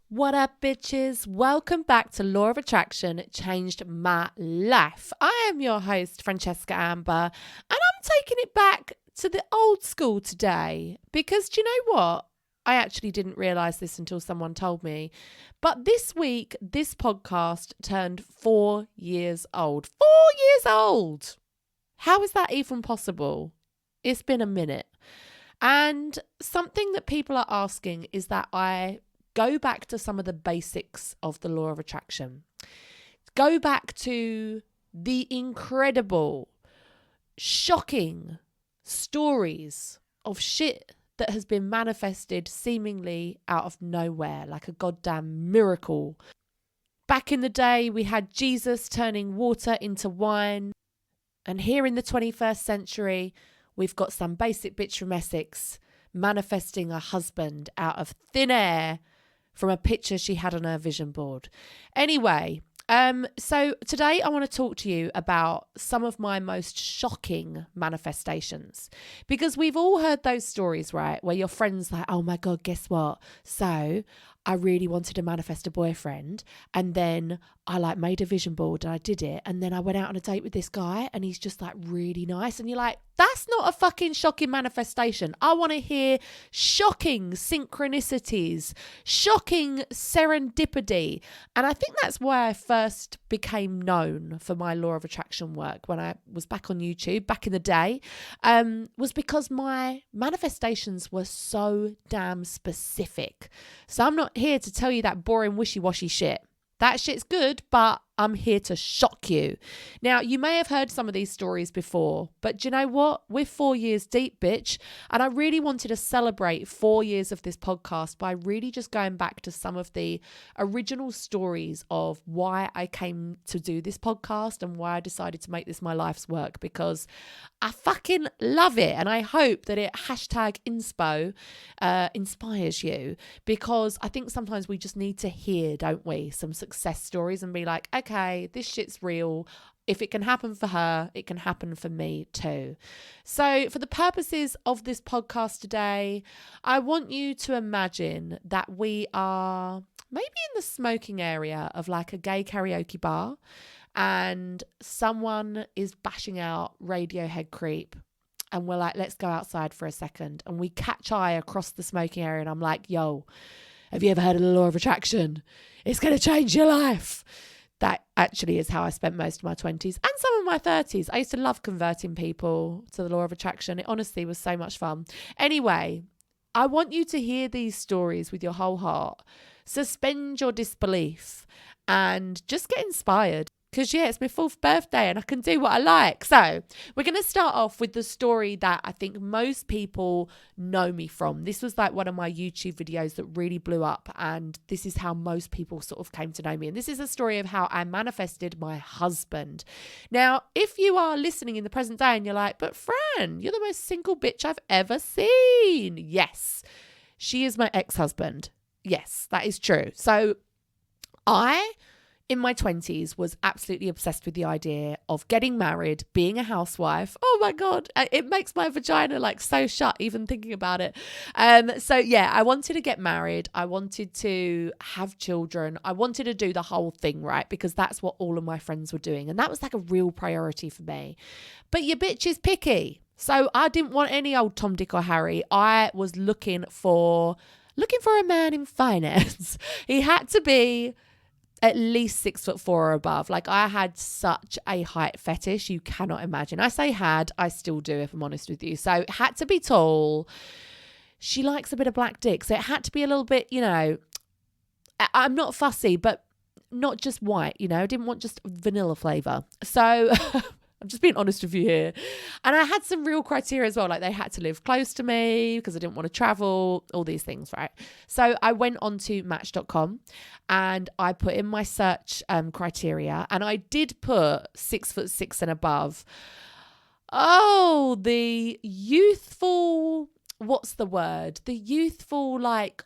What up, bitches? Welcome back to Law of Attraction Changed My Life. I am your host, Francesca Amber, and I'm taking it back to the old school today because do you know what? I actually didn't realise this until someone told me. But this week, this podcast turned 4 years old. 4 years old! How is that even possible? It's been a minute. And something that people are asking is that I go back to some of the basics of the law of attraction. Go back to the incredible, shocking stories of shit that has been manifested seemingly out of nowhere, like a goddamn miracle. Back in the day, we had Jesus turning water into wine. And here in the 21st century, we've got some basic bitch from Essex manifesting a husband out of thin air from a picture she had on her vision board. Anyway, so today I want to talk to you about some of my most shocking manifestations, because we've all heard those stories, right? Where your friend's like, oh my God, guess what? So I really wanted to manifest a boyfriend, and then I made a vision board and I did it. And then I went out on a date with this guy and he's just really nice. And you're like, that's not a fucking shocking manifestation. I want to hear shocking synchronicities, shocking serendipity. And I think that's why I first became known for my law of attraction work when I was back on YouTube back in the day, was because my manifestations were so damn specific. So I'm not here to tell you that boring wishy-washy shit. That shit's good, but I'm here to shock you. Now, you may have heard some of these stories before, but do you know what? We're 4 years deep, bitch. And I really wanted to celebrate 4 years of this podcast by really just going back to some of the original stories of why I came to do this podcast and why I decided to make this my life's work, because I fucking love it. And I hope that it #INSPO inspires you, because I think sometimes we just need to hear, don't we, some success stories and be like, okay, this shit's real. If it can happen for her, it can happen for me too. So for the purposes of this podcast today, I want you to imagine that we are maybe in the smoking area of a gay karaoke bar, and someone is bashing out Radiohead Creep. And we're like, let's go outside for a second. And we catch eye across the smoking area. And I'm like, yo, have you ever heard of the law of attraction? It's going to change your life. That actually is how I spent most of my 20s and some of my 30s. I used to love converting people to the law of attraction. It honestly was so much fun. Anyway, I want you to hear these stories with your whole heart. Suspend your disbelief and just get inspired. Because, it's my 4th birthday and I can do what I like. So we're going to start off with the story that I think most people know me from. This was one of my YouTube videos that really blew up. And this is how most people sort of came to know me. And this is a story of how I manifested my husband. Now, if you are listening in the present day and you're like, but Fran, you're the most single bitch I've ever seen. Yes, she is my ex-husband. Yes, that is true. So in my 20s was absolutely obsessed with the idea of getting married, being a housewife. Oh my God, it makes my vagina so shut even thinking about it. I wanted to get married. I wanted to have children. I wanted to do the whole thing, right? Because that's what all of my friends were doing. And that was a real priority for me. But your bitch is picky. So I didn't want any old Tom, Dick or Harry. I was looking for a man in finance. He had to be at least 6'4" or above. I had such a height fetish, you cannot imagine. I say had, I still do if I'm honest with you. So it had to be tall. She likes a bit of black dick, so it had to be a little bit, I'm not fussy, but not just white, I didn't want just vanilla flavour. So I'm just being honest with you here. And I had some real criteria as well. They had to live close to me because I didn't want to travel, all these things, right? So I went on to match.com and I put in my search criteria, and I did put 6'6" and above. Oh, the youthful... what's the word? The youthful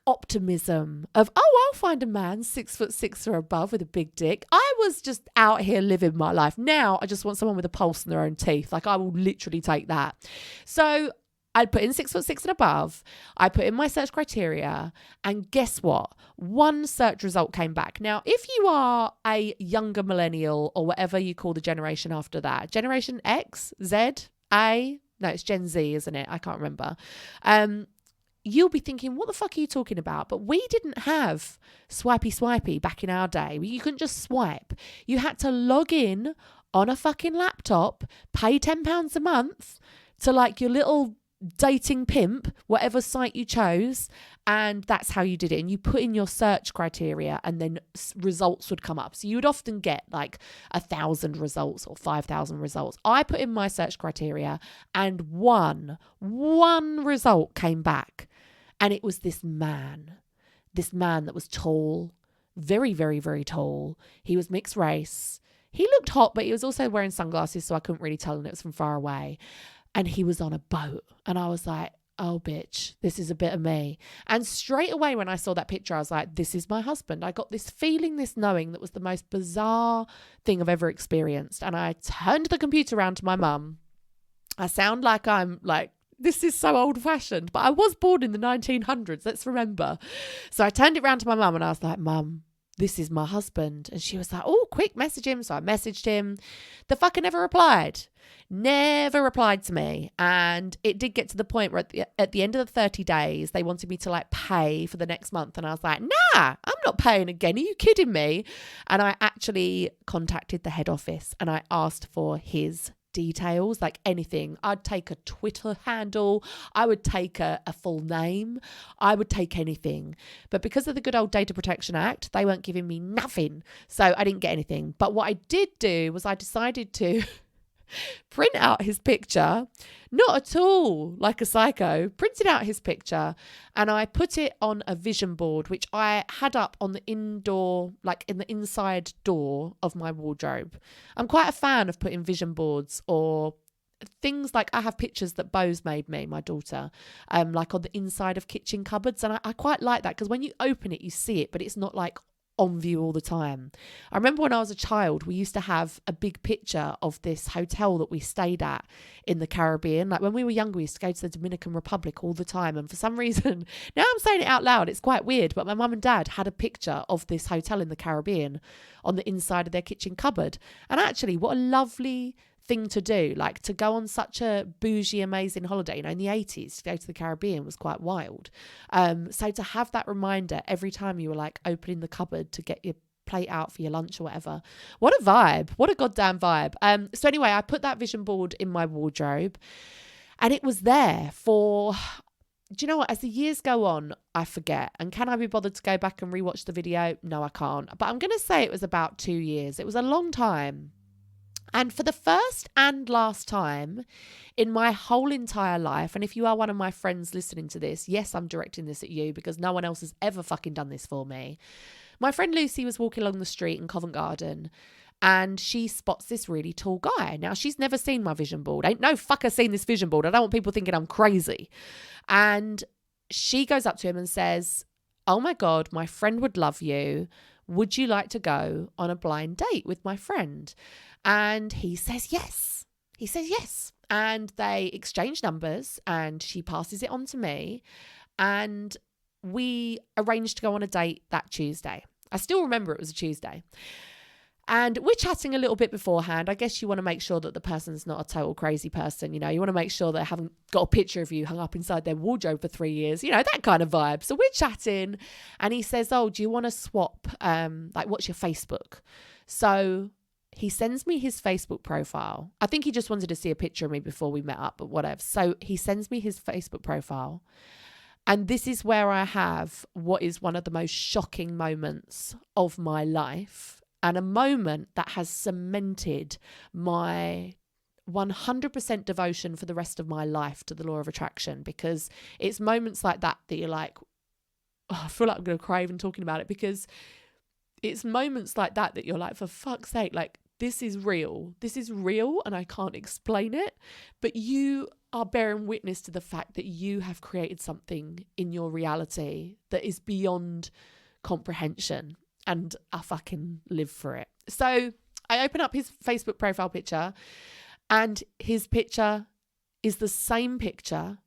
optimism of, I'll find a man 6'6" or above with a big dick. I was just out here living my life. Now I just want someone with a pulse in their own teeth. I will literally take that. So I'd put in 6'6" and above. I put in my search criteria, and guess what? One search result came back. Now, if you are a younger millennial or whatever you call the generation after that, Generation X, Z, A, no, it's Gen Z, isn't it? I can't remember. You'll be thinking, what the fuck are you talking about? But we didn't have swipey back in our day. You couldn't just swipe. You had to log in on a fucking laptop, pay £10 a month to like your little dating pimp, whatever site you chose, and that's how you did it. And you put in your search criteria, and then results would come up. So you would often get like 1,000 results or 5,000 results. I put in my search criteria, and one result came back, and it was this man that was tall, very, very, very tall. He was mixed race. He looked hot, but he was also wearing sunglasses, so I couldn't really tell, and it was from far away. And he was on a boat. And I was like, oh, bitch, this is a bit of me. And straight away when I saw that picture, I was like, this is my husband. I got this feeling, this knowing that was the most bizarre thing I've ever experienced. And I turned the computer around to my mum. I sound like I'm like, this is so old fashioned, but I was born in the 1900s. Let's remember. So I turned it around to my mum and I was like, Mum, this is my husband. And she was like, oh, quick, message him. So I messaged him. The fucker never replied to me. And it did get to the point where at the end of the 30 days, they wanted me to like pay for the next month. And I was like, nah, I'm not paying again. Are you kidding me? And I actually contacted the head office and I asked for his details, like anything. I'd take a Twitter handle. I would take a full name. I would take anything. But because of the good old Data Protection Act, they weren't giving me nothing. So I didn't get anything. But what I did do was I decided to print out his picture, not at all like a psycho, printed out his picture, and I put it on a vision board, which I had up on the indoor, like in the inside door of my wardrobe. I'm quite a fan of putting vision boards or things like I have pictures that Bo's made me, my daughter, like on the inside of kitchen cupboards. And I quite like that because when you open it, you see it, but it's not like on view all the time. I remember when I was a child, we used to have a big picture of this hotel that we stayed at in the Caribbean. Like when we were younger, we used to go to the Dominican Republic all the time. And for some reason, now I'm saying it out loud, it's quite weird, but my mum and dad had a picture of this hotel in the Caribbean on the inside of their kitchen cupboard. And actually, what a lovely thing to do, like to go on such a bougie, amazing holiday, in the 80s, to go to the Caribbean was quite wild. So to have that reminder every time you were like opening the cupboard to get your plate out for your lunch or whatever, what a vibe, what a goddamn vibe. So anyway, I put that vision board in my wardrobe and it was there for, do you know what, as the years go on, I forget. And can I be bothered to go back and rewatch the video? No, I can't. But I'm going to say it was about 2 years. It was a long time. And for the first and last time in my whole entire life, and if you are one of my friends listening to this, yes, I'm directing this at you because no one else has ever fucking done this for me. My friend Lucy was walking along the street in Covent Garden and she spots this really tall guy. Now, she's never seen my vision board. Ain't no fucker seen this vision board. I don't want people thinking I'm crazy. And she goes up to him and says, oh my God, my friend would love you. Would you like to go on a blind date with my friend? And he says yes. He says yes. And they exchange numbers and she passes it on to me. And we arranged to go on a date that Tuesday. I still remember it was a Tuesday. And we're chatting a little bit beforehand. I guess you want to make sure that the person's not a total crazy person. You want to make sure they haven't got a picture of you hung up inside their wardrobe for 3 years. That kind of vibe. So we're chatting and he says, oh, do you want to swap? Like, what's your Facebook? So he sends me his Facebook profile. I think he just wanted to see a picture of me before we met up, but whatever. So he sends me his Facebook profile. And this is where I have what is one of the most shocking moments of my life. And a moment that has cemented my 100% devotion for the rest of my life to the law of attraction, because it's moments like that that you're like, oh, I feel like I'm going to cry even talking about it, because it's moments like that that you're like, for fuck's sake, like this is real. This is real and I can't explain it. But you are bearing witness to the fact that you have created something in your reality that is beyond comprehension. And I fucking live for it. So I open up his Facebook profile picture and his picture is the same picture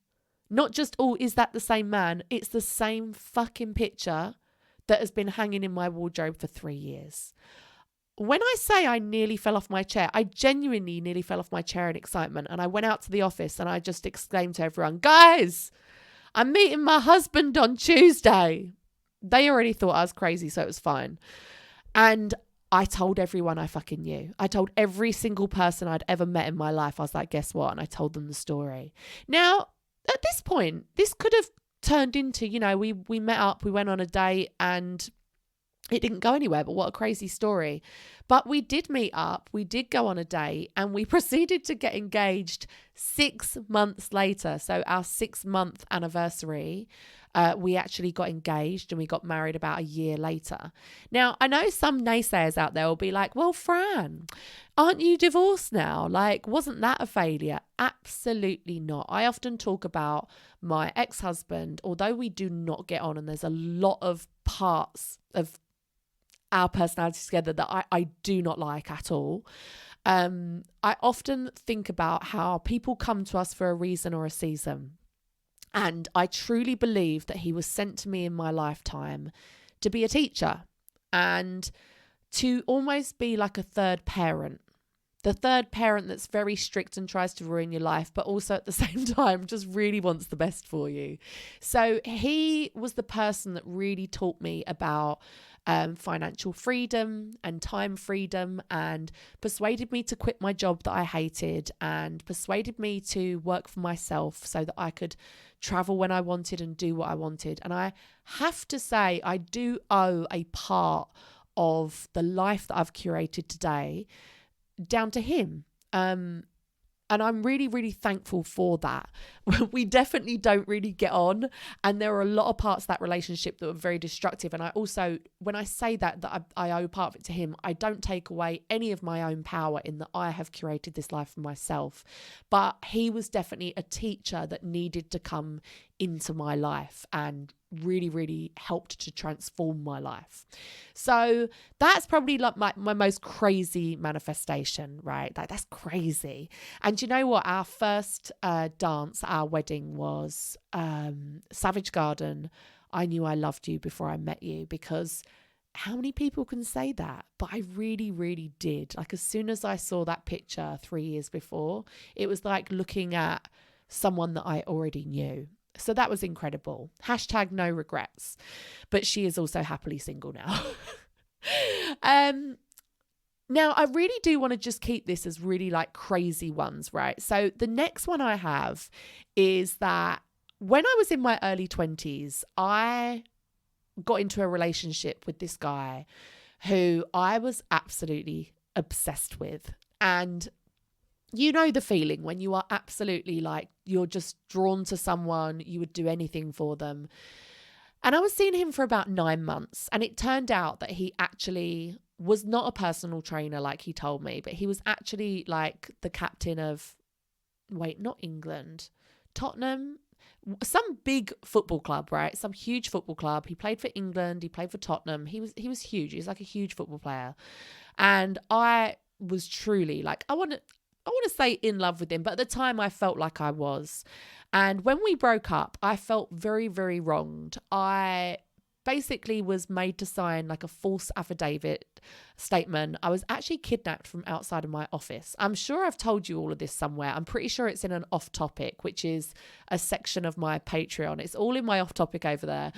Not just, oh, is that the same man? It's the same fucking picture that has been hanging in my wardrobe for 3 years. When I say I nearly fell off my chair, I genuinely nearly fell off my chair in excitement. And I went out to the office and I just exclaimed to everyone, guys, I'm meeting my husband on Tuesday. They already thought I was crazy, so it was fine. And I told everyone I fucking knew. I told every single person I'd ever met in my life. I was like, guess what? And I told them the story. Now, at this point, this could have turned into, we met up, we went on a date, and it didn't go anywhere, but what a crazy story. But we did meet up, we did go on a date, and we proceeded to get engaged 6 months later. So our 6-month anniversary, we actually got engaged and we got married about a year later. Now, I know some naysayers out there will be like, well, Fran, aren't you divorced now? Like, wasn't that a failure? Absolutely not. I often talk about my ex-husband, although we do not get on and there's a lot of parts of our personalities together that I do not like at all. I often think about how people come to us for a reason or a season. And I truly believe that he was sent to me in my lifetime to be a teacher and to almost be like a third parent. The third parent that's very strict and tries to ruin your life, but also at the same time just really wants the best for you. So he was the person that really taught me about financial freedom and time freedom, and persuaded me to quit my job that I hated, and persuaded me to work for myself so that I could travel when I wanted and do what I wanted. And I have to say, I do owe a part of the life that I've curated today down to him. And I'm really, really thankful for that. We definitely don't really get on. And there are a lot of parts of that relationship that were very destructive. And I also, when I say that I owe part of it to him, I don't take away any of my own power in that I have curated this life for myself. But he was definitely a teacher that needed to come into my life and really, really helped to transform my life. So that's probably like my most crazy manifestation, right? Like, that's crazy. And you know what? Our first dance, our wedding, was Savage Garden. I knew I loved you before I met you, because how many people can say that? But I really, really did. Like, as soon as I saw that picture 3 years before, it was like looking at someone that I already knew. So that was incredible. # no regrets. But she is also happily single now. Now, I really do want to just keep this as really like crazy ones, right? So the next one I have is that when I was in my early 20s, I got into a relationship with this guy who I was absolutely obsessed with. And you know the feeling when you are absolutely like, you're just drawn to someone, you would do anything for them. And I was seeing him for about 9 months, and it turned out that he actually was not a personal trainer like he told me, but he was actually like the captain of, not England, Tottenham, some big football club, right? Some huge football club. He played for England, he played for Tottenham. He was huge. He was like a huge football player. And I was truly like, I want to say in love with him, but at the time I felt like I was. And when we broke up, I felt very, very wronged. I basically was made to sign like a false affidavit statement. I was actually kidnapped from outside of my office. I'm sure I've told you all of this somewhere. I'm pretty sure it's in an off topic, which is a section of my Patreon. It's all in my off topic over there.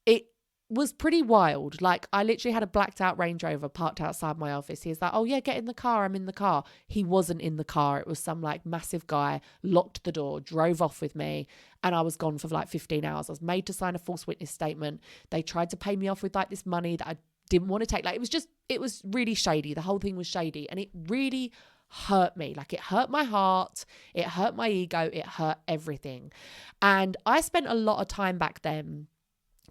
It was pretty wild. Like, I literally had a blacked out Range Rover parked outside my office. He was like, oh yeah, get in the car, I'm in the car. He wasn't in the car. It was some like massive guy, locked the door, drove off with me, and I was gone for like 15 hours. I was made to sign a false witness statement. They tried to pay me off with like this money that I didn't want to take. Like, it was really shady. The whole thing was shady, and it really hurt me. Like, it hurt my heart, it hurt my ego, it hurt everything. And I spent a lot of time back then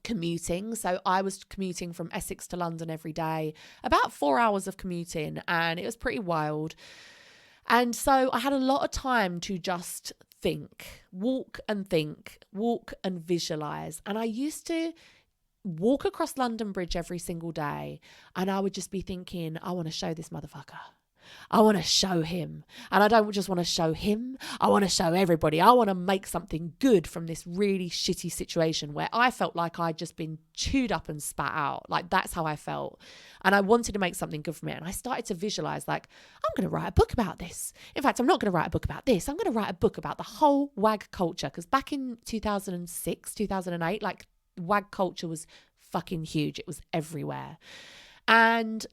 commuting. So I was commuting from Essex to London every day, about 4 hours of commuting, and it was pretty wild. And so I had a lot of time to just think, walk and visualize. And I used to walk across London Bridge every single day, and I would just be thinking, I want to show this motherfucker. I want to show him. And I don't just want to show him. I want to show everybody. I want to make something good from this really shitty situation where I felt like I'd just been chewed up and spat out. Like, that's how I felt. And I wanted to make something good from it. And I started to visualize, like, I'm going to write a book about this. In fact, I'm not going to write a book about this. I'm going to write a book about the whole WAG culture. Because back in 2006, 2008, like, WAG culture was fucking huge. It was everywhere. And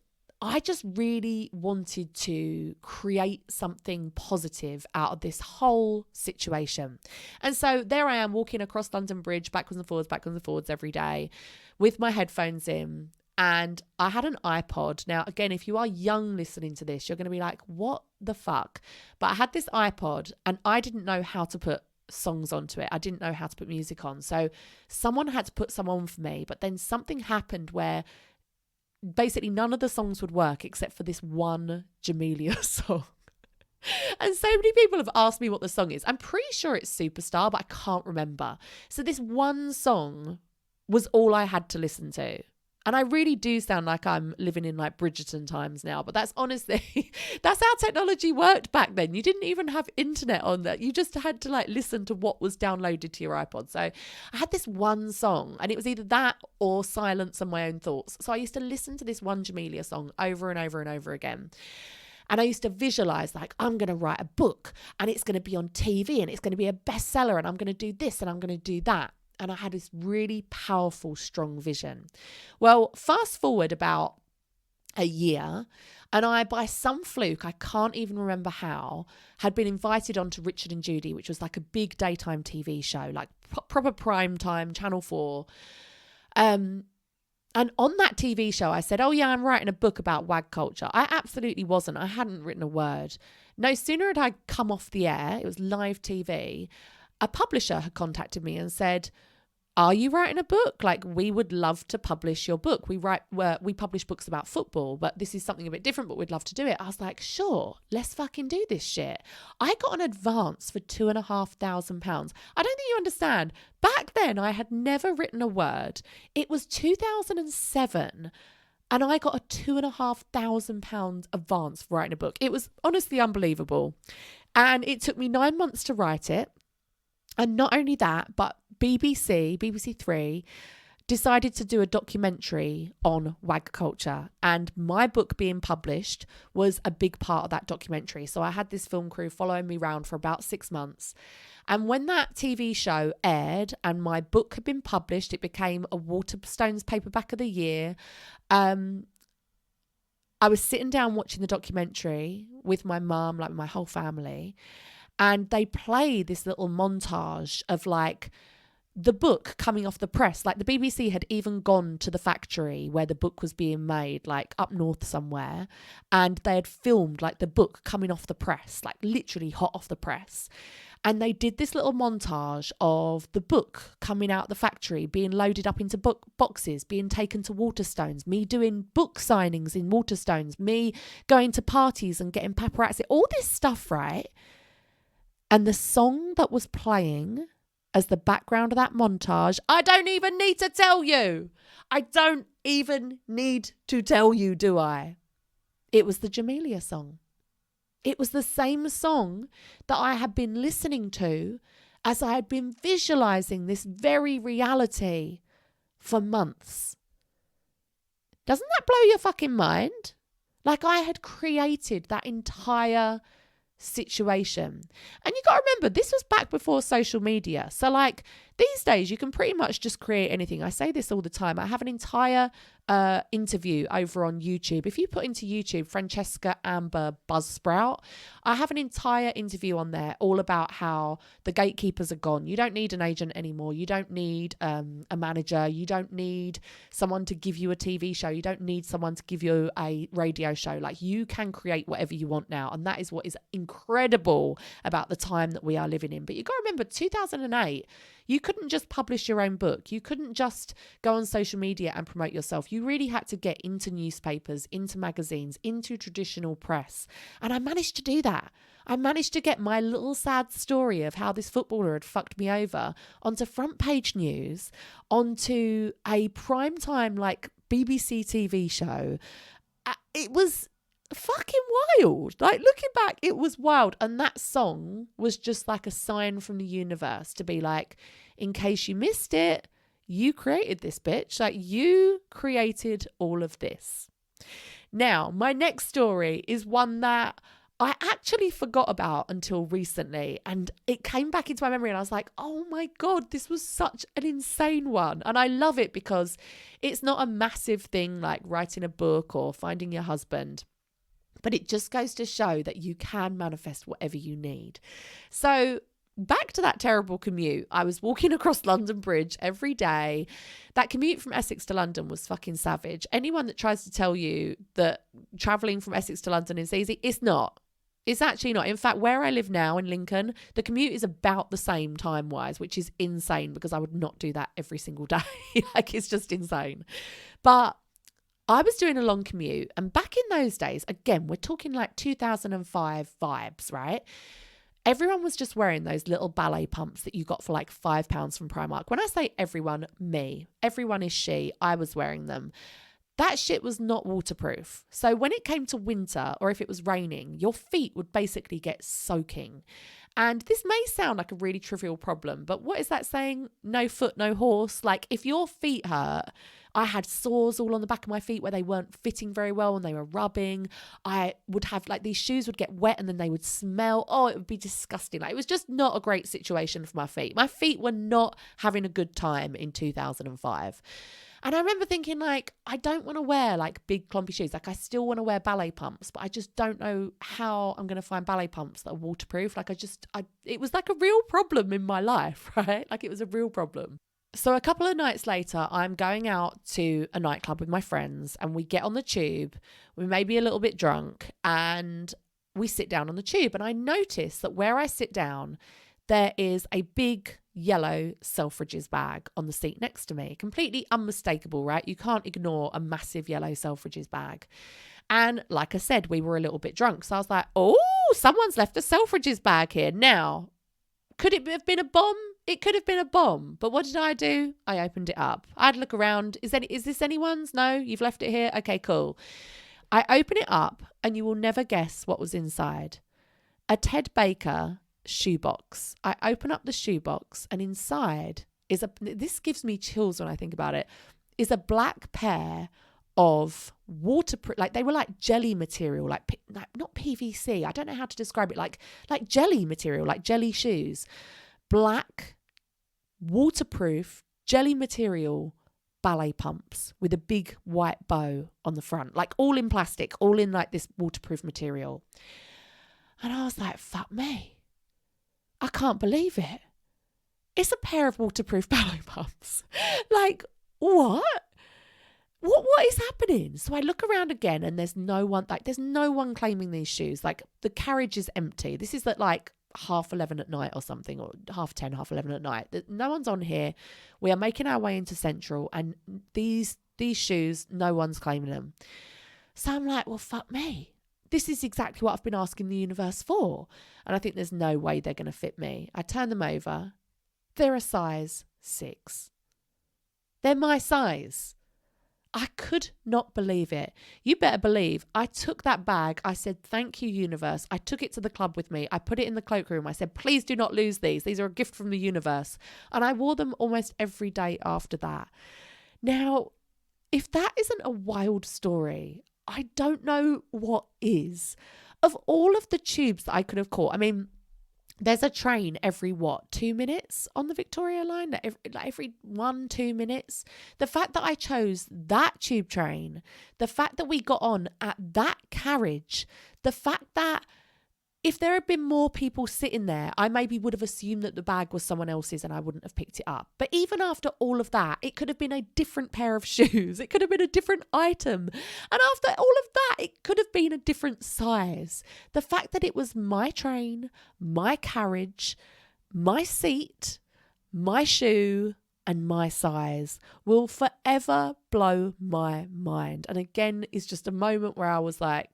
I just really wanted to create something positive out of this whole situation. And so there I am walking across London Bridge, backwards and forwards every day with my headphones in. And I had an iPod. Now, again, if you are young listening to this, you're going to be like, what the fuck? But I had this iPod and I didn't know how to put songs onto it. I didn't know how to put music on. So someone had to put some on for me. But then something happened where basically none of the songs would work except for this one Jamelia song. And so many people have asked me what the song is. I'm pretty sure it's Superstar, but I can't remember. So this one song was all I had to listen to. And I really do sound like I'm living in like Bridgerton times now, but that's honestly, that's how technology worked back then. You didn't even have internet on that. You just had to like listen to what was downloaded to your iPod. So I had this one song and it was either that or Silence and My Own Thoughts. So I used to listen to this one Jamelia song over and over and over again. And I used to visualize like, I'm going to write a book and it's going to be on TV and it's going to be a bestseller and I'm going to do this and I'm going to do that. And I had this really powerful, strong vision. Well, fast forward about a year, and I, by some fluke, I can't even remember how, had been invited onto Richard and Judy, which was like a big daytime TV show, like proper prime time, Channel 4. And on that TV show, I said, oh yeah, I'm writing a book about WAG culture. I absolutely wasn't. I hadn't written a word. No sooner had I come off the air, it was live TV, a publisher had contacted me and said, are you writing a book? Like, we would love to publish your book. We publish books about football, but this is something a bit different, but we'd love to do it. I was like, sure, let's fucking do this shit. I got an advance for £2,500. I don't think you understand. Back then, I had never written a word. It was 2007. And I got a £2,500 advance for writing a book. It was honestly unbelievable. And it took me 9 months to write it. And not only that, but BBC 3, decided to do a documentary on WAG culture. And my book being published was a big part of that documentary. So I had this film crew following me around for about 6 months. And when that TV show aired and my book had been published, it became a Waterstones paperback of the year. I was sitting down watching the documentary with my mum, like my whole family. And they play this little montage of like the book coming off the press. Like the BBC had even gone to the factory where the book was being made, like up north somewhere. And they had filmed like the book coming off the press, like literally hot off the press. And they did this little montage of the book coming out the factory, being loaded up into boxes, being taken to Waterstones, me doing book signings in Waterstones, me going to parties and getting paparazzi, all this stuff, right? And the song that was playing as the background of that montage, I don't even need to tell you. I don't even need to tell you, do I? It was the Jamelia song. It was the same song that I had been listening to as I had been visualizing this very reality for months. Doesn't that blow your fucking mind? Like I had created that entire situation. And you got to remember, this was back before social media. So like these days, you can pretty much just create anything. I say this all the time. I have an entire interview over on YouTube. If you put into YouTube, Francesca Amber Buzzsprout, I have an entire interview on there all about how the gatekeepers are gone. You don't need an agent anymore. You don't need a manager. You don't need someone to give you a TV show. You don't need someone to give you a radio show. Like you can create whatever you want now. And that is what is incredible about the time that we are living in. But you got to remember 2008, you couldn't just publish your own book. You couldn't just go on social media and promote yourself. You really had to get into newspapers, into magazines, into traditional press. And I managed to do that. I managed to get my little sad story of how this footballer had fucked me over onto front page news, onto a primetime like BBC TV show. It was fucking wild. Like, looking back, it was wild. And that song was just like a sign from the universe to be like, in case you missed it, you created this, bitch. Like, you created all of this. Now, my next story is one that I actually forgot about until recently, and it came back into my memory and I was like, oh my God, this was such an insane one. And I love it because it's not a massive thing like writing a book or finding your husband, but it just goes to show that you can manifest whatever you need. So back to that terrible commute. I was walking across London Bridge every day. That commute from Essex to London was fucking savage. Anyone that tries to tell you that traveling from Essex to London is easy, it's not. It's actually not. In fact, where I live now in Lincoln, the commute is about the same time-wise, which is insane because I would not do that every single day. Like, it's just insane. But I was doing a long commute, and back in those days, again, we're talking like 2005 vibes, right? Everyone was just wearing those little ballet pumps that you got for like £5 from Primark. When I say everyone, me. Everyone is she. I was wearing them. That shit was not waterproof. So when it came to winter or if it was raining, your feet would basically get soaking. And this may sound like a really trivial problem, but what is that saying? No foot, no horse. Like, if your feet hurt, I had sores all on the back of my feet where they weren't fitting very well and they were rubbing. I would have, like, these shoes would get wet and then they would smell. Oh, it would be disgusting. Like, it was just not a great situation for my feet. My feet were not having a good time in 2005. And I remember thinking, like, I don't want to wear like big clumpy shoes. Like, I still want to wear ballet pumps, but I just don't know how I'm going to find ballet pumps that are waterproof. Like, it was like a real problem in my life, right? Like, it was a real problem. So a couple of nights later, I'm going out to a nightclub with my friends and we get on the tube. We may be a little bit drunk and we sit down on the tube. And I notice that where I sit down, there is a big yellow Selfridges bag on the seat next to me. Completely unmistakable, right? You can't ignore a massive yellow Selfridges bag. And like I said, we were a little bit drunk. So I was like, oh, someone's left a Selfridges bag here. Now, could it have been a bomb? It could have been a bomb. But what did I do? I opened it up. I had a look around. Is this anyone's? No, you've left it here? Okay, cool. I open it up and you will never guess what was inside. A Ted Baker shoebox. I open up the shoebox and inside is this gives me chills when I think about it, is a black pair of waterproof, like they were like jelly material, like not PVC. I don't know how to describe it, like jelly material, like jelly shoes. Black, waterproof, jelly material ballet pumps with a big white bow on the front, like all in plastic, all in like this waterproof material. And I was like, fuck me. I can't believe it. It's a pair of waterproof ballet pumps. Like, what? What is happening? So I look around again and there's no one claiming these shoes. Like, the carriage is empty. This is at like 11:30 at night or something, or 10:30, 11:30 at night. No one's on here. We are making our way into Central and these shoes, no one's claiming them. So I'm like, well, fuck me. This is exactly what I've been asking the universe for. And I think there's no way they're going to fit me. I turn them over. They're a size 6. They're my size. I could not believe it. You better believe I took that bag. I said, thank you, universe. I took it to the club with me. I put it in the cloakroom. I said, please do not lose these. These are a gift from the universe. And I wore them almost every day after that. Now, if that isn't a wild story, I don't know what is. Of all of the tubes that I could have caught, I mean, there's a train every 2 minutes on the Victoria line? Every 1-2 minutes. The fact that I chose that tube train, the fact that we got on at that carriage, the fact that if there had been more people sitting there, I maybe would have assumed that the bag was someone else's and I wouldn't have picked it up. But even after all of that, it could have been a different pair of shoes. It could have been a different item. And after all of that, it could have been a different size. The fact that it was my train, my carriage, my seat, my shoe, and my size will forever blow my mind. And again, it's just a moment where I was like,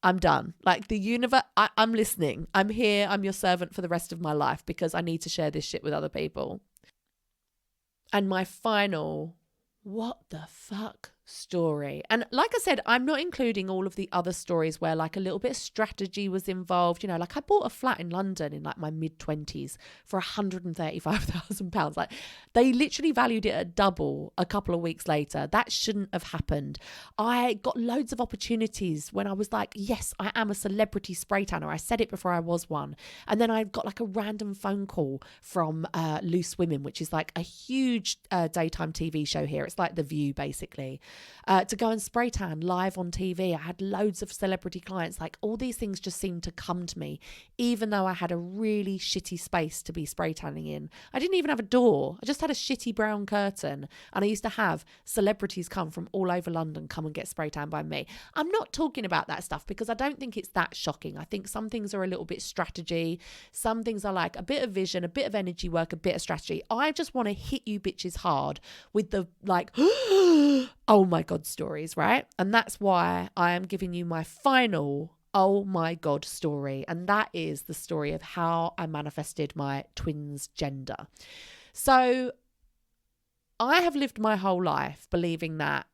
I'm done. Like, the universe, I'm listening. I'm here. I'm your servant for the rest of my life because I need to share this shit with other people. And my final, what the fuck story. And like I said, I'm not including all of the other stories where like a little bit of strategy was involved. You know, like I bought a flat in London in like my mid-20s for £135,000. Like they literally valued it at double a couple of weeks later. That shouldn't have happened. I got loads of opportunities when I was like, yes, I am a celebrity spray tanner. I said it before I was one. And then I got like a random phone call from Loose Women, which is like a huge daytime TV show here. It's like The View, basically. To go and spray tan live on TV. I had loads of celebrity clients. Like all these things just seemed to come to me, even though I had a really shitty space to be spray tanning in. I didn't even have a door. I just had a shitty brown curtain. And I used to have celebrities come from all over London, come and get spray tan by me. I'm not talking about that stuff because I don't think it's that shocking. I think some things are a little bit strategy. Some things are like a bit of vision, a bit of energy work, a bit of strategy. I just want to hit you bitches hard with the like, oh my God stories, right? And that's why I am giving you my final oh my God story. And that is the story of how I manifested my twins' gender. So I have lived my whole life believing that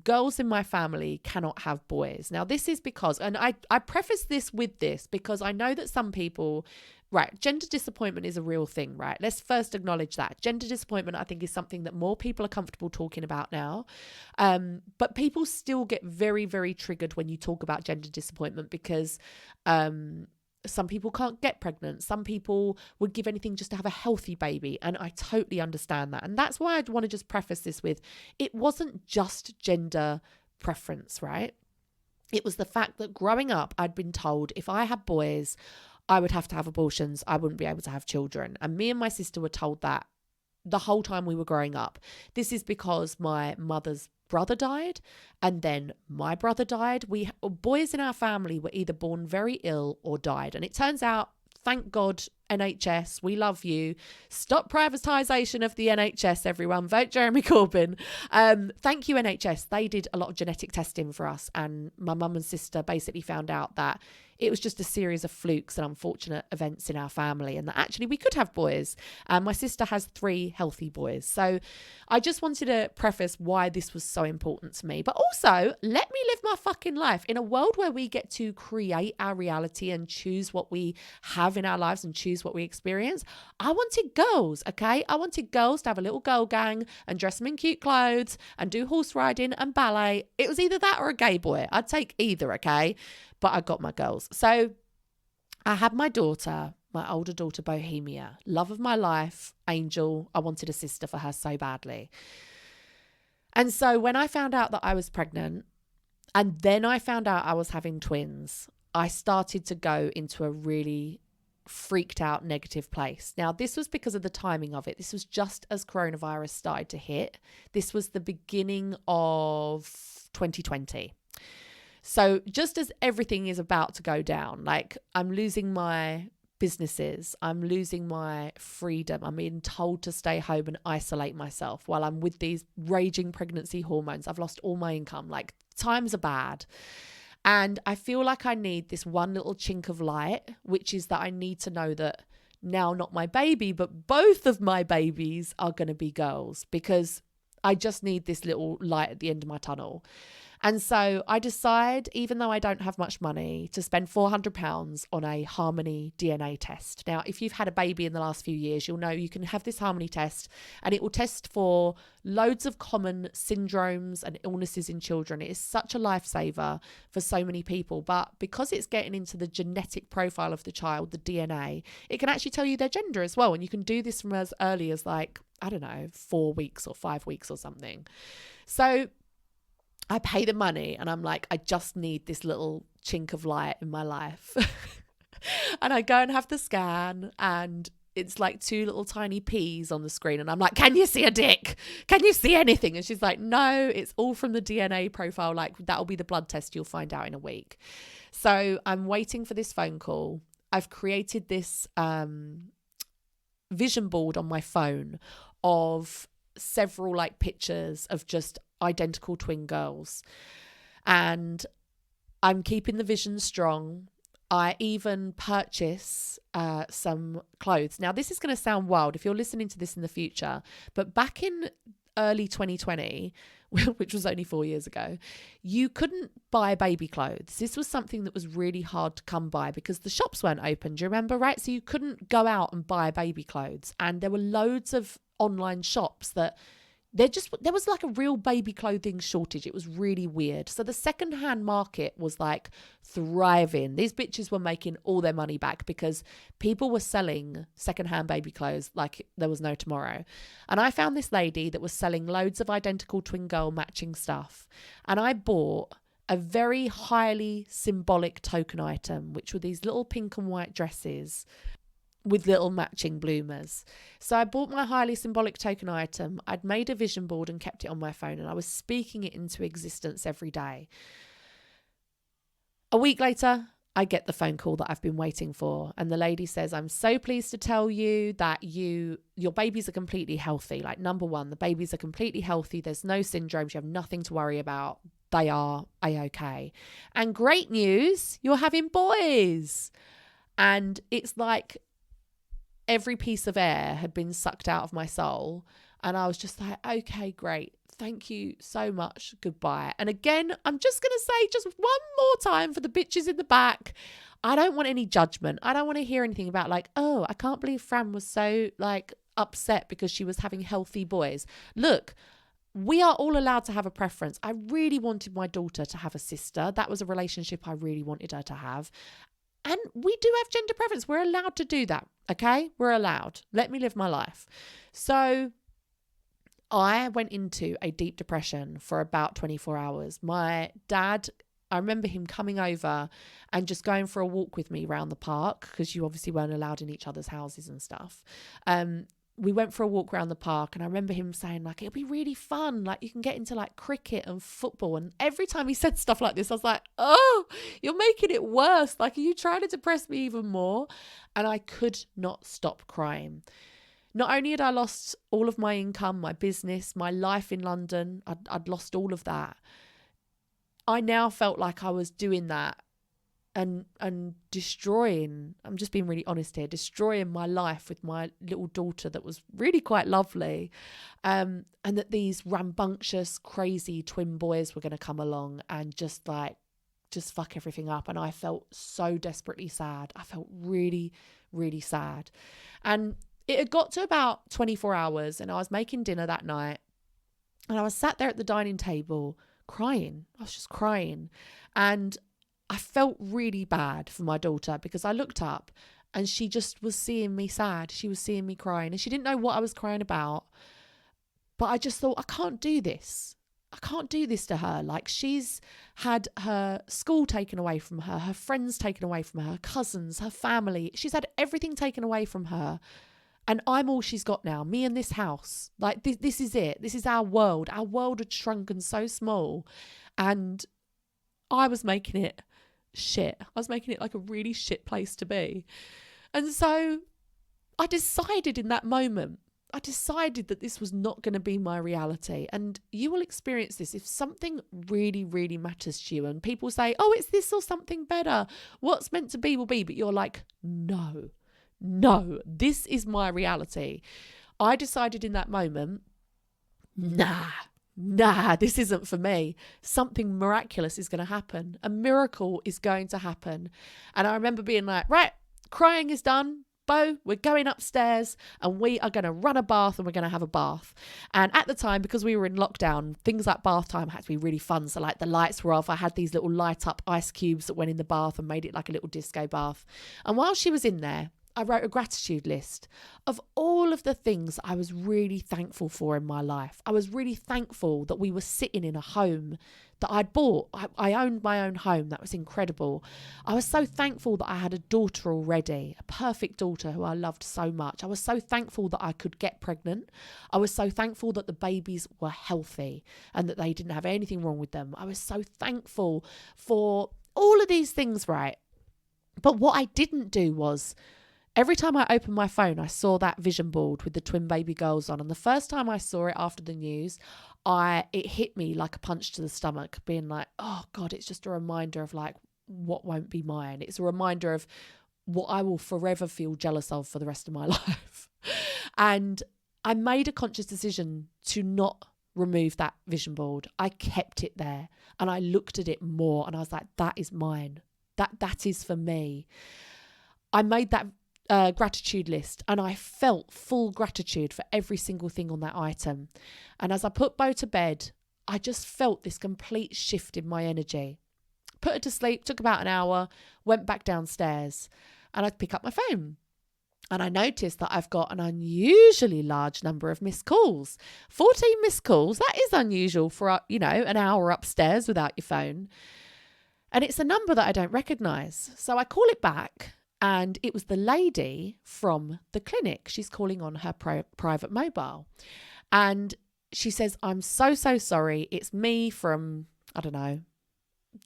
girls in my family cannot have boys. Now, this is because, and I preface this with this because I know that some people, right, gender disappointment is a real thing, right? Let's first acknowledge that. Gender disappointment, I think, is something that more people are comfortable talking about now. But people still get very, very triggered when you talk about gender disappointment because some people can't get pregnant. Some people would give anything just to have a healthy baby. And I totally understand that. And that's why I'd want to just preface this with, it wasn't just gender preference, right? It was the fact that growing up, I'd been told if I had boys, I would have to have abortions. I wouldn't be able to have children. And me and my sister were told that the whole time we were growing up. This is because my mother's brother died and then my brother died. We boys in our family were either born very ill or died. And it turns out, thank God, NHS, we love you. Stop privatisation of the NHS, everyone. Vote Jeremy Corbyn. Thank you, NHS. They did a lot of genetic testing for us. And my mum and sister basically found out that it was just a series of flukes and unfortunate events in our family and that actually we could have boys. And my sister has 3 healthy boys. So I just wanted to preface why this was so important to me. But also, let me live my fucking life in a world where we get to create our reality and choose what we have in our lives and choose what we experience. I wanted girls, okay? I wanted girls to have a little girl gang and dress them in cute clothes and do horse riding and ballet. It was either that or a gay boy. I'd take either, okay? But I got my girls. So I had my daughter, my older daughter, Bohemia, love of my life, angel. I wanted a sister for her so badly. And so when I found out that I was pregnant and then I found out I was having twins, I started to go into a really freaked out negative place. Now, this was because of the timing of it. This was just as coronavirus started to hit. This was the beginning of 2020. So just as everything is about to go down, like I'm losing my businesses, I'm losing my freedom, I'm being told to stay home and isolate myself while I'm with these raging pregnancy hormones. I've lost all my income. Like times are bad. And I feel like I need this one little chink of light, which is that I need to know that now not my baby, but both of my babies are going to be girls because I just need this little light at the end of my tunnel. And so I decide, even though I don't have much money, to spend £400 on a Harmony DNA test. Now, if you've had a baby in the last few years, you'll know you can have this Harmony test and it will test for loads of common syndromes and illnesses in children. It is such a lifesaver for so many people. But because it's getting into the genetic profile of the child, the DNA, it can actually tell you their gender as well. And you can do this from as early as 4 weeks or 5 weeks or something. So I pay the money and I'm like, I just need this little chink of light in my life. And I go and have the scan and it's like 2 little tiny P's on the screen. And I'm like, can you see a dick? Can you see anything? And she's like, no, it's all from the DNA profile. Like that'll be the blood test you'll find out in a week. So I'm waiting for this phone call. I've created this vision board on my phone of several pictures of just identical twin girls, and I'm keeping the vision strong. I even purchase some clothes. Now, this is going to sound wild if you're listening to this in the future, but back in early 2020, which was only 4 years ago, you couldn't buy baby clothes. This was something that was really hard to come by because the shops weren't open. Do you remember, right? So you couldn't go out and buy baby clothes. And there were loads of online shops that there was like a real baby clothing shortage. It was really weird. So the secondhand market was like thriving. These bitches were making all their money back because people were selling secondhand baby clothes like there was no tomorrow. And I found this lady that was selling loads of identical twin girl matching stuff. And I bought a very highly symbolic token item, which were these little pink and white dresses with little matching bloomers. So I bought my highly symbolic token item. I'd made a vision board and kept it on my phone, and I was speaking it into existence every day. A week later, I get the phone call that I've been waiting for, and the lady says, I'm so pleased to tell you that your babies are completely healthy. Like, number one, the babies are completely healthy. There's no syndromes. You have nothing to worry about. They are A-okay. And great news, you're having boys. And it's like every piece of air had been sucked out of my soul. And I was just like, okay, great. Thank you so much. Goodbye. And again, I'm just going to say just one more time for the bitches in the back, I don't want any judgment. I don't want to hear anything about like, oh, I can't believe Fran was so like upset because she was having healthy boys. Look, we are all allowed to have a preference. I really wanted my daughter to have a sister. That was a relationship I really wanted her to have. And we do have gender preference. We're allowed to do that. Okay? We're allowed. Let me live my life. So I went into a deep depression for about 24 hours. My dad, I remember him coming over and just going for a walk with me around the park because you obviously weren't allowed in each other's houses and stuff. We went for a walk around the park, and I remember him saying like, it'll be really fun. Like, you can get into like cricket and football. And every time he said stuff like this, I was like, oh, you're making it worse. Like, are you trying to depress me even more? And I could not stop crying. Not only had I lost all of my income, my business, my life in London, I'd lost all of that. I now felt like I was doing that and destroying, I'm just being really honest here, destroying my life with my little daughter that was really quite lovely. And that these rambunctious, crazy twin boys were going to come along and just fuck everything up. And I felt so desperately sad. I felt really, really sad. And it had got to about 24 hours and I was making dinner that night and I was sat there at the dining table crying. I was just crying. And I felt really bad for my daughter because I looked up and she just was seeing me sad. She was seeing me crying and she didn't know what I was crying about. But I just thought, I can't do this. I can't do this to her. Like, she's had her school taken away from her, her friends taken away from her cousins, her family. She's had everything taken away from her. And I'm all she's got now, me and this house. Like, this is it. This is our world. Our world had shrunken so small. And I was making it shit. I was making it like a really shit place to be. And so I decided in that moment, I decided that this was not going to be my reality. And you will experience this if something really, really matters to you. And people say, oh, it's this or something better. What's meant to be will be. But you're like, no, this is my reality. I decided in that moment, nah, this isn't for me. Something miraculous is going to happen. A miracle is going to happen. And I remember being like, right, crying is done. Bo, we're going upstairs and we are going to run a bath and we're going to have a bath. And at the time, because we were in lockdown, things like bath time had to be really fun. So like the lights were off. I had these little light up ice cubes that went in the bath and made it like a little disco bath. And while she was in there, I wrote a gratitude list of all of the things I was really thankful for in my life. I was really thankful that we were sitting in a home that I'd bought. I owned my own home. That was incredible. I was so thankful that I had a daughter already, a perfect daughter who I loved so much. I was so thankful that I could get pregnant. I was so thankful that the babies were healthy and that they didn't have anything wrong with them. I was so thankful for all of these things, right? But what I didn't do was, every time I opened my phone, I saw that vision board with the twin baby girls on. And the first time I saw it after the news, it hit me like a punch to the stomach, being like, oh God, it's just a reminder of like what won't be mine. It's a reminder of what I will forever feel jealous of for the rest of my life. And I made a conscious decision to not remove that vision board. I kept it there and I looked at it more and I was like, that is mine. That is for me. I made that gratitude list and I felt full gratitude for every single thing on that item. And as I put Bo to bed, I just felt this complete shift in my energy. Put her to sleep, took about an hour, went back downstairs and I'd pick up my phone. And I noticed that I've got an unusually large number of missed calls. 14 missed calls, that is unusual for, an hour upstairs without your phone. And it's a number that I don't recognise. So I call it back and it was the lady from the clinic. She's calling on her private mobile. And she says, I'm so sorry. It's me from, I don't know,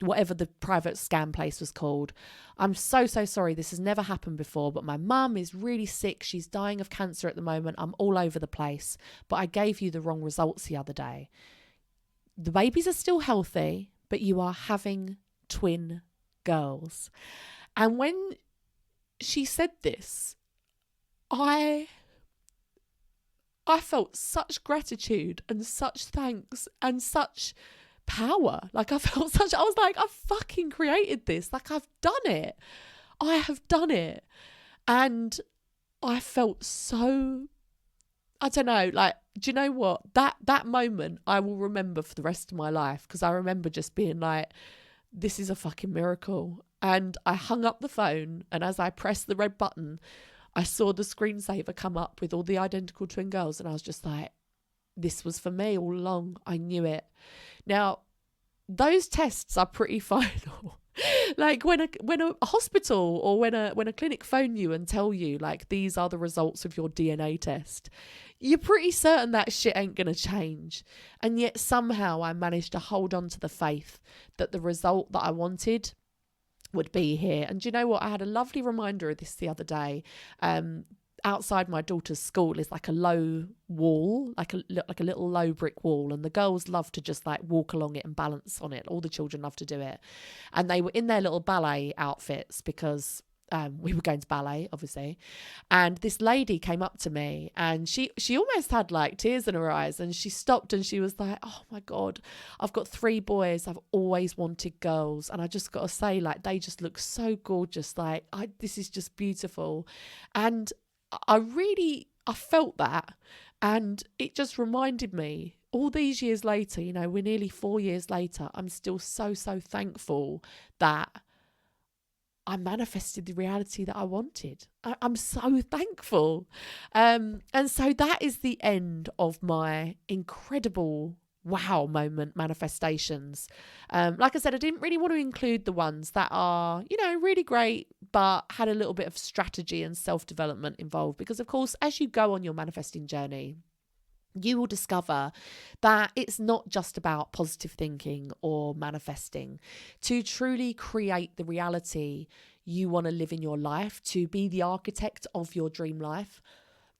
whatever the private scam place was called. I'm so sorry. This has never happened before, but my mum is really sick. She's dying of cancer at the moment. I'm all over the place, but I gave you the wrong results the other day. The babies are still healthy, but you are having twin girls. And when she said this, I felt such gratitude and such thanks and such power. Like I was like, I've fucking created this. Like I've done it. I have done it. And I felt so, I don't know, like, do you know what? That moment I will remember for the rest of my life, because I remember just being like, this is a fucking miracle. And I hung up the phone, and as I pressed the red button, I saw the screensaver come up with all the identical twin girls, and I was just like, this was for me all along. I knew it. Now, those tests are pretty final. Like when a hospital or when a clinic phone you and tell you like these are the results of your DNA test, you're pretty certain that shit ain't gonna change. And yet somehow I managed to hold on to the faith that the result that I wanted would be here. And do you know what? I had a lovely reminder of this the other day. Outside my daughter's school is like a low wall, like a little low brick wall, and the girls love to just like walk along it and balance on it. All the children love to do it, and they were in their little ballet outfits because we were going to ballet, obviously. And this lady came up to me, and she almost had like tears in her eyes, and she stopped and she was like, "Oh my God, I've got 3 boys. I've always wanted girls, and I just got to say, like, they just look so gorgeous. Like, this is just beautiful." And I felt that, and it just reminded me all these years later, we're nearly 4 years later, I'm still so thankful that I manifested the reality that I wanted. I'm so thankful. And so that is the end of my incredible wow moment manifestations. Like I said, I didn't really want to include the ones that are, really great, but had a little bit of strategy and self-development involved. Because of course, as you go on your manifesting journey, you will discover that it's not just about positive thinking or manifesting. To truly create the reality you want to live in your life, to be the architect of your dream life,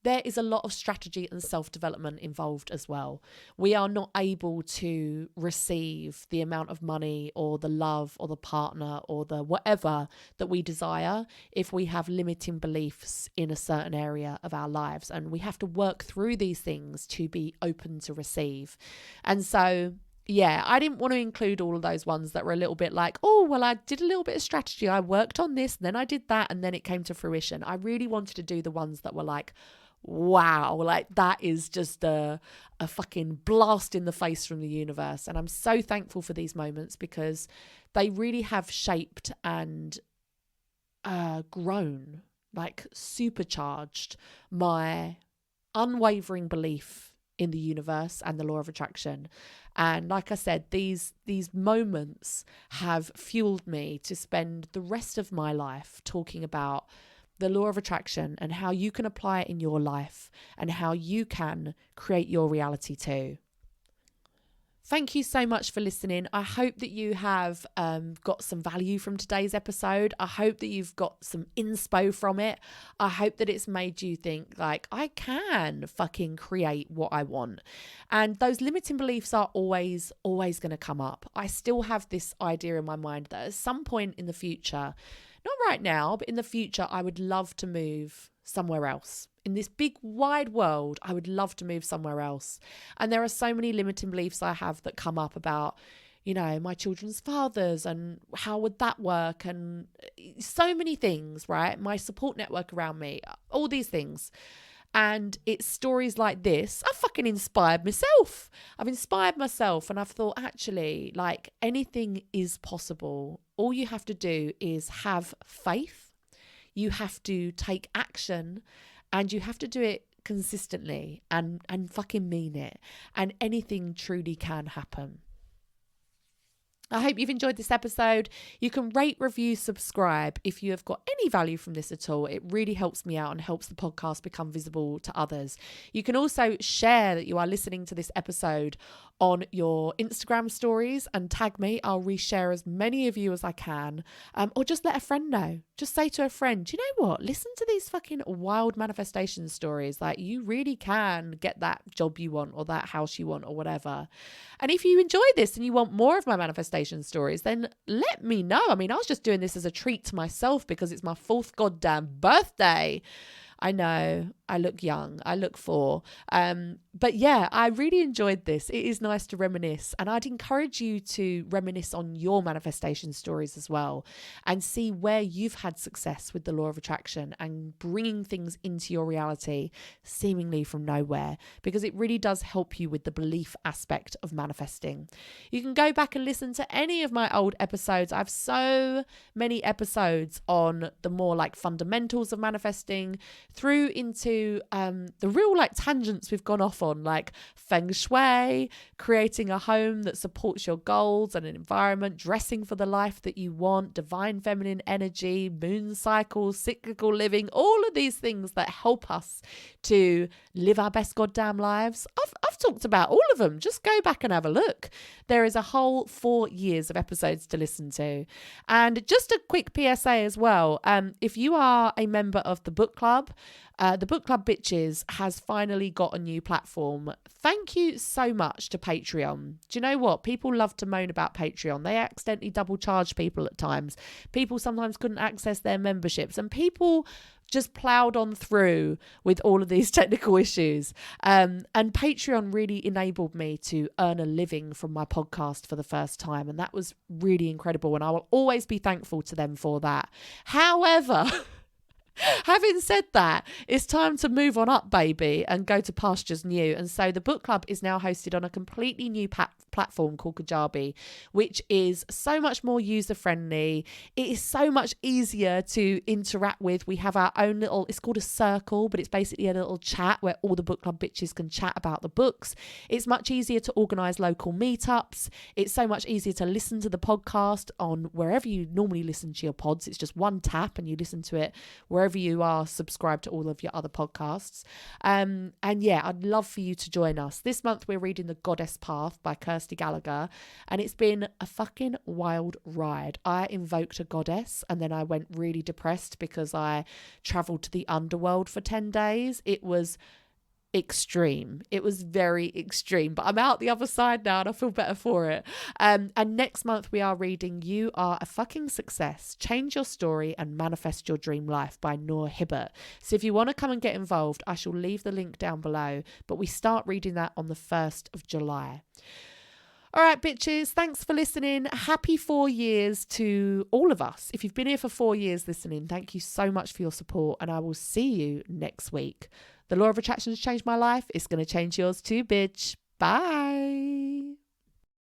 there is a lot of strategy and self-development involved as well. We are not able to receive the amount of money or the love or the partner or the whatever that we desire if we have limiting beliefs in a certain area of our lives. And we have to work through these things to be open to receive. And so, yeah, I didn't want to include all of those ones that were a little bit like, oh, well, I did a little bit of strategy. I worked on this, and then I did that, and then it came to fruition. I really wanted to do the ones that were like, wow, like that is just a fucking blast in the face from the universe. And I'm so thankful for these moments because they really have shaped and grown, like supercharged my unwavering belief in the universe and the law of attraction. And like I said, these moments have fueled me to spend the rest of my life talking about the law of attraction and how you can apply it in your life and how you can create your reality too. Thank you so much for listening. I hope that you have got some value from today's episode. I hope that you've got some inspo from it. I hope that it's made you think like, I can fucking create what I want. And those limiting beliefs are always going to come up. I still have this idea in my mind that at some point in the future, not right now, but in the future, I would love to move somewhere else. In this big wide world, I would love to move somewhere else. And there are so many limiting beliefs I have that come up about, my children's fathers and how would that work, and so many things, right? My support network around me, all these things. And it's stories like this. I've fucking inspired myself. I've inspired myself, and I've thought, actually, like, anything is possible. All you have to do is have faith. You have to take action, and you have to do it consistently and fucking mean it. And anything truly can happen. I hope you've enjoyed this episode. You can rate, review, subscribe if you have got any value from this at all. It really helps me out and helps the podcast become visible to others. You can also share that you are listening to this episode on your Instagram stories and tag me. I'll reshare as many of you as I can. Or just let a friend know. Just say to a friend, do you know what? Listen to these fucking wild manifestation stories. Like, you really can get that job you want or that house you want or whatever. And if you enjoy this and you want more of my manifestation stories, then let me know. I mean, I was just doing this as a treat to myself because it's my 4th goddamn birthday. I know, I look young, I look 4. But yeah, I really enjoyed this. It is nice to reminisce. And I'd encourage you to reminisce on your manifestation stories as well and see where you've had success with the law of attraction and bringing things into your reality seemingly from nowhere, because it really does help you with the belief aspect of manifesting. You can go back and listen to any of my old episodes. I have so many episodes on the more like fundamentals of manifesting, through into the real like tangents we've gone off on, like feng shui, creating a home that supports your goals and an environment, dressing for the life that you want, divine feminine energy, moon cycles, cyclical living, all of these things that help us to live our best goddamn lives. I've talked about all of them. Just go back and have a look. There is a whole 4 years of episodes to listen to. And just a quick PSA as well. If you are a member of the book club Bitches has finally got a new platform. Thank you so much to Patreon. Do you know what? People love to moan about Patreon. They accidentally double charge people at times. People sometimes couldn't access their memberships, and people just ploughed on through with all of these technical issues. And Patreon really enabled me to earn a living from my podcast for the first time. And that was really incredible. And I will always be thankful to them for that. However, having said that, it's time to move on up, baby, and go to pastures new. And so the book club is now hosted on a completely new platform called Kajabi, which is so much more user-friendly. It is so much easier to interact with. We have our own little, it's called a circle, but it's basically a little chat where all the book club bitches can chat about the books. It's much easier to organise local meetups. It's so much easier to listen to the podcast on wherever you normally listen to your pods. It's just one tap and you listen to it wherever you are subscribed to all of your other podcasts. And yeah, I'd love for you to join us. This month we're reading The Goddess Path by Kirsty Gallagher, and it's been a fucking wild ride. I invoked a goddess and then I went really depressed because I travelled to the underworld for 10 days. It was extreme. It was very extreme, but I'm out the other side now and I feel better for it. And next month we are reading You Are a Fucking Success, Change Your Story and Manifest Your Dream Life by Noor Hibbert. So if you want to come and get involved, I shall leave the link down below, but we start reading that on the 1st of July. All right, bitches, thanks for listening. Happy 4 years to all of us. If you've been here for 4 years listening, thank you so much for your support, and I will see you next week. The law of attraction has changed my life. It's going to change yours too, bitch. Bye.